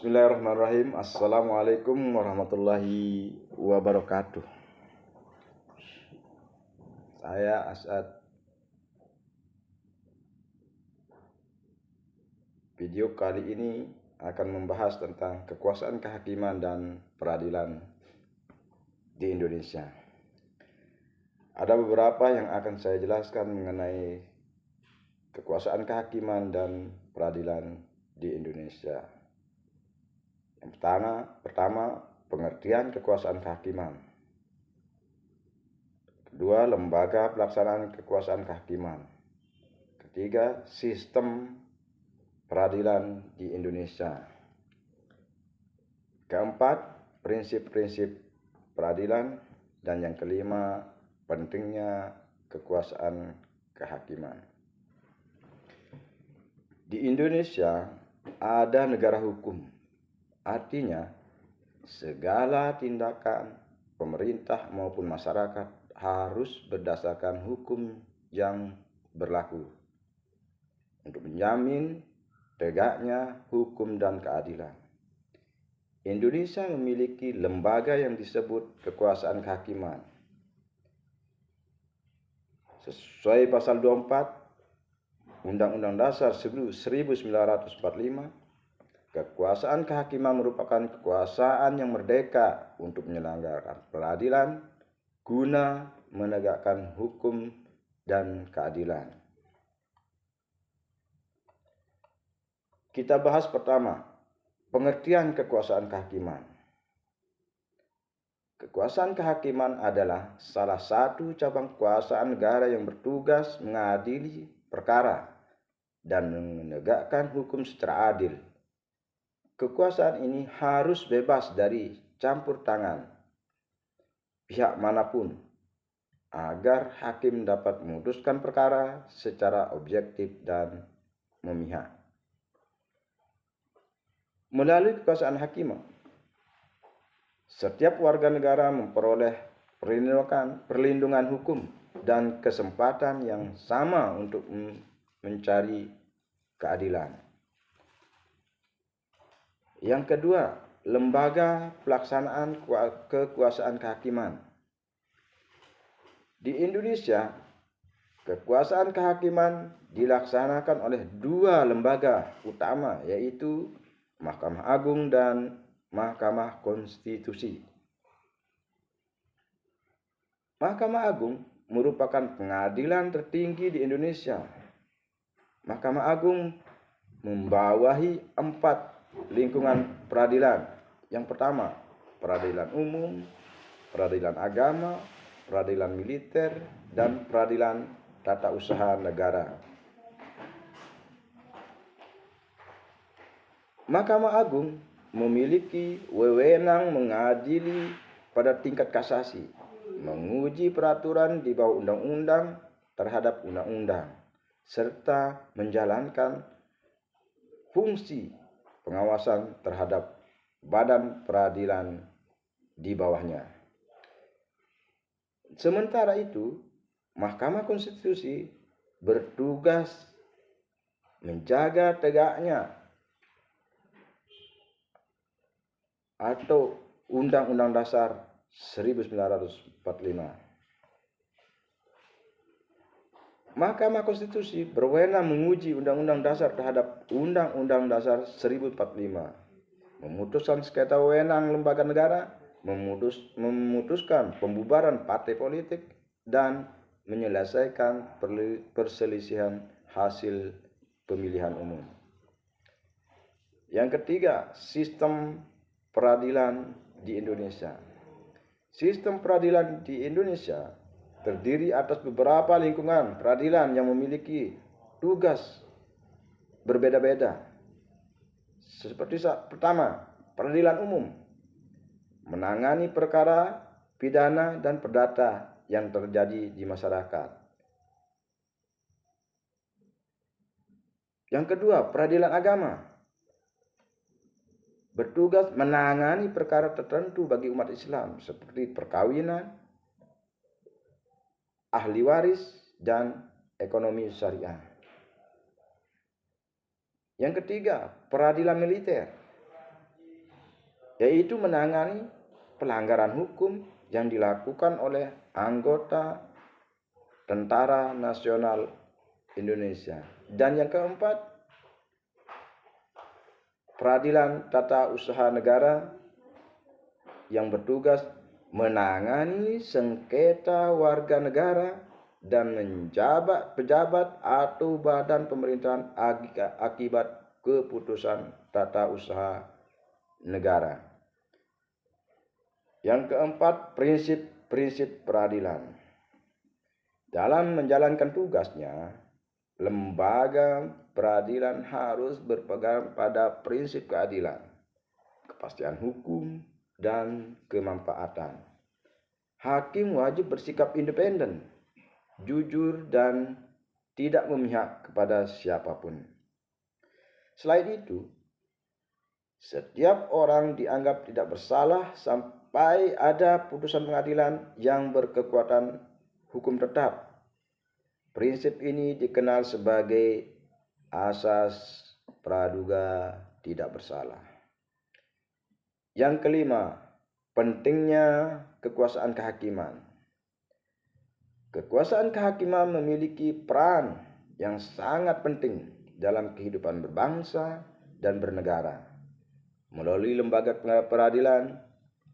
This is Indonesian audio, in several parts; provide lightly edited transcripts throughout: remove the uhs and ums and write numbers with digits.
Bismillahirrahmanirrahim. Assalamualaikum warahmatullahi wabarakatuh. Saya Asad. Video kali ini akan membahas tentang kekuasaan kehakiman dan peradilan di Indonesia. Ada beberapa yang akan saya jelaskan mengenai kekuasaan kehakiman dan peradilan di Indonesia. Yang pertama, pengertian kekuasaan kehakiman. Kedua, lembaga pelaksanaan kekuasaan kehakiman. Ketiga, sistem peradilan di Indonesia. Keempat, prinsip-prinsip peradilan. Dan yang kelima, pentingnya kekuasaan kehakiman. Di Indonesia ada negara hukum. Artinya, segala tindakan pemerintah maupun masyarakat harus berdasarkan hukum yang berlaku untuk menjamin tegaknya hukum dan keadilan. Indonesia memiliki lembaga yang disebut kekuasaan kehakiman. Sesuai pasal 24 Undang-Undang Dasar 1945, kekuasaan kehakiman merupakan kekuasaan yang merdeka untuk menyelenggarakan peradilan guna menegakkan hukum dan keadilan. Kita bahas pertama, pengertian kekuasaan kehakiman. Kekuasaan kehakiman adalah salah satu cabang kekuasaan negara yang bertugas mengadili perkara dan menegakkan hukum secara adil. Kekuasaan ini harus bebas dari campur tangan pihak manapun agar hakim dapat memutuskan perkara secara objektif dan memihak. Melalui kekuasaan hakim, setiap warga negara memperoleh perlindungan hukum dan kesempatan yang sama untuk mencari keadilan. Yang kedua, lembaga pelaksanaan kekuasaan kehakiman. Di Indonesia, kekuasaan kehakiman dilaksanakan oleh dua lembaga utama, yaitu Mahkamah Agung dan Mahkamah Konstitusi. Mahkamah Agung merupakan pengadilan tertinggi di Indonesia. Mahkamah Agung membawahi 4 lingkungan peradilan. Yang pertama, peradilan umum, peradilan agama, peradilan militer, dan peradilan tata usaha negara. Mahkamah Agung memiliki wewenang mengadili pada tingkat kasasi, menguji peraturan di bawah undang-undang terhadap undang-undang, serta menjalankan fungsi pengawasan terhadap badan peradilan di bawahnya. Sementara itu, Mahkamah Konstitusi bertugas menjaga tegaknya atau Undang-Undang Dasar 1945. Mahkamah Konstitusi berwenang menguji Undang-Undang Dasar terhadap Undang-Undang Dasar 1045, memutuskan sengketa wewenang lembaga negara, memutuskan pembubaran partai politik, dan menyelesaikan perselisihan hasil pemilihan umum. Yang ketiga, sistem peradilan di Indonesia. Sistem peradilan di Indonesia terdiri atas beberapa lingkungan peradilan yang memiliki tugas berbeda-beda. Seperti pertama, peradilan umum menangani perkara pidana dan perdata yang terjadi di masyarakat. Yang kedua, peradilan agama bertugas menangani perkara tertentu bagi umat Islam seperti perkawinan, ahli waris, dan ekonomi syariah. Yang ketiga, peradilan militer yaitu menangani pelanggaran hukum yang dilakukan oleh anggota Tentara Nasional Indonesia. Dan yang keempat, Peradilan Tata Usaha Negara yang bertugas menangani sengketa warga negara dan menjabat pejabat atau badan pemerintahan akibat keputusan tata usaha negara. Yang keempat, prinsip-prinsip peradilan. Dalam menjalankan tugasnya, lembaga peradilan harus berpegang pada prinsip keadilan, kepastian hukum, dan kemanfaatan. Hakim wajib bersikap independen, jujur, dan tidak memihak kepada siapapun. Selain itu, setiap orang dianggap tidak bersalah sampai ada putusan pengadilan yang berkekuatan hukum tetap. Prinsip ini dikenal sebagai asas praduga tidak bersalah. Yang kelima, pentingnya kekuasaan kehakiman. Kekuasaan kehakiman memiliki peran yang sangat penting dalam kehidupan berbangsa dan bernegara. Melalui lembaga peradilan,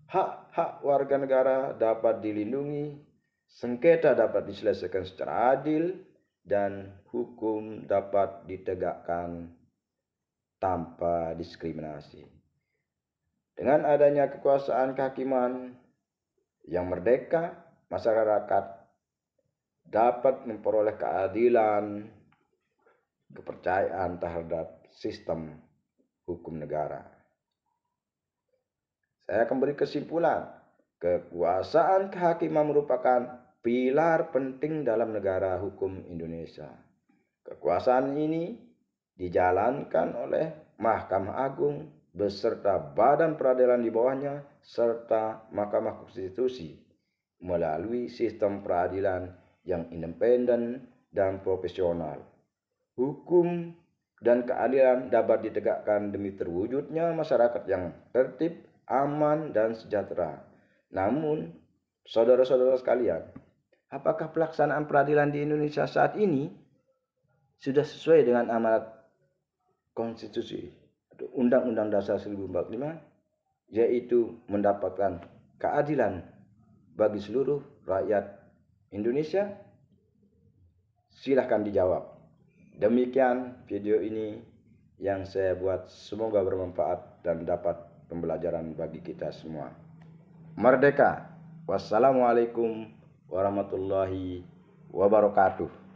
hak-hak warga negara dapat dilindungi, sengketa dapat diselesaikan secara adil, dan hukum dapat ditegakkan tanpa diskriminasi. Dengan adanya kekuasaan kehakiman yang merdeka, masyarakat dapat memperoleh keadilan, kepercayaan terhadap sistem hukum negara. Saya akan beri kesimpulan, kekuasaan kehakiman merupakan pilar penting dalam negara hukum Indonesia. Kekuasaan ini dijalankan oleh Mahkamah Agung beserta badan peradilan di bawahnya serta Mahkamah Konstitusi melalui sistem peradilan yang independen dan profesional. Hukum dan keadilan dapat ditegakkan demi terwujudnya masyarakat yang tertib, aman, dan sejahtera. Namun, saudara-saudara sekalian, apakah pelaksanaan peradilan di Indonesia saat ini sudah sesuai dengan amanat konstitusi Undang-Undang Dasar 1945, yaitu mendapatkan keadilan bagi seluruh rakyat Indonesia? Silahkan dijawab. Demikian video ini yang saya buat, semoga bermanfaat dan dapat pembelajaran bagi kita semua. Merdeka! Wassalamualaikum warahmatullahi wabarakatuh.